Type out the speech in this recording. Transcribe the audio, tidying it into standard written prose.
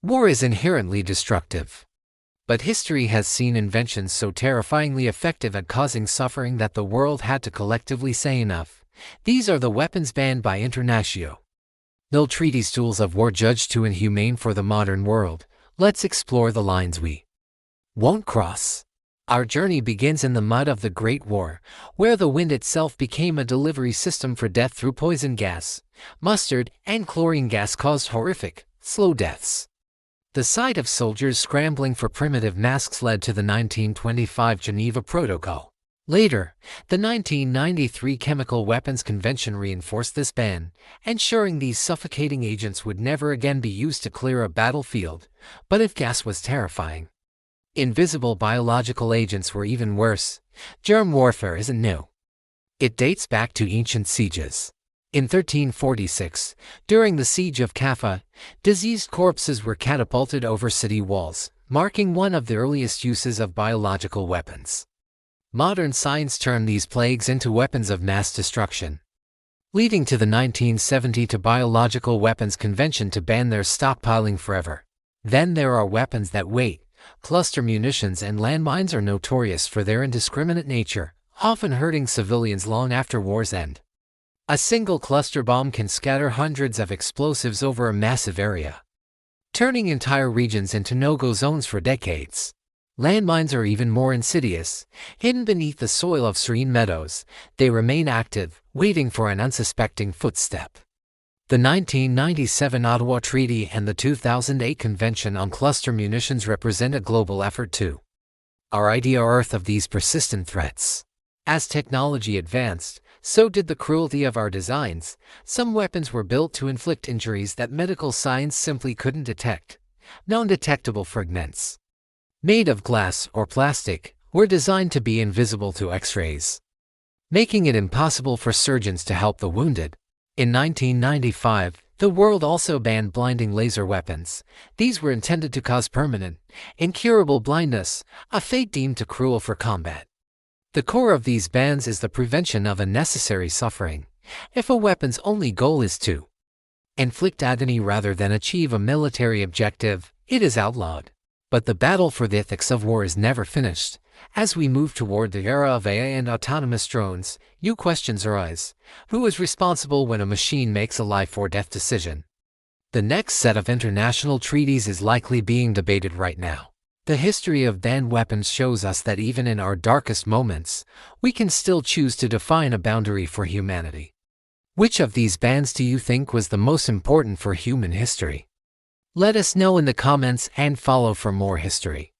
War is inherently destructive. But history has seen inventions so terrifyingly effective at causing suffering that the world had to collectively say enough. These are the weapons banned by Internatio. No treaties, tools of war judged too inhumane for the modern world. Let's explore the lines we won't cross. Our journey begins in the mud of the Great War, where the wind itself became a delivery system for death through poison gas. Mustard and chlorine gas caused horrific, slow deaths. The sight of soldiers scrambling for primitive masks led to the 1925 Geneva Protocol. Later, the 1993 Chemical Weapons Convention reinforced this ban, ensuring these suffocating agents would never again be used to clear a battlefield. But if gas was terrifying, invisible biological agents were even worse. Germ warfare isn't new. It dates back to ancient sieges. In 1346, during the Siege of Kaffa, diseased corpses were catapulted over city walls, marking one of the earliest uses of biological weapons. Modern science turned these plagues into weapons of mass destruction, leading to the 1970 Biological Weapons Convention to ban their stockpiling forever. Then there are weapons that wait. Cluster munitions and landmines are notorious for their indiscriminate nature, often hurting civilians long after war's end. A single cluster bomb can scatter hundreds of explosives over a massive area, turning entire regions into no-go zones for decades. Landmines are even more insidious. Hidden beneath the soil of serene meadows, they remain active, waiting for an unsuspecting footstep. The 1997 Ottawa Treaty and the 2008 Convention on Cluster Munitions represent a global effort to rid our Earth of these persistent threats. As technology advanced, so did the cruelty of our designs. Some weapons were built to inflict injuries that medical science simply couldn't detect. Non-detectable fragments, made of glass or plastic, were designed to be invisible to X-rays, making it impossible for surgeons to help the wounded. In 1995, the world also banned blinding laser weapons. These were intended to cause permanent, incurable blindness, a fate deemed too cruel for combat. The core of these bans is the prevention of unnecessary suffering. If a weapon's only goal is to inflict agony rather than achieve a military objective, it is outlawed. But the battle for the ethics of war is never finished. As we move toward the era of AI and autonomous drones, new questions arise. Who is responsible when a machine makes a life or death decision? The next set of international treaties is likely being debated right now. The history of banned weapons shows us that even in our darkest moments, we can still choose to define a boundary for humanity. Which of these bans do you think was the most important for human history? Let us know in the comments and follow for more history.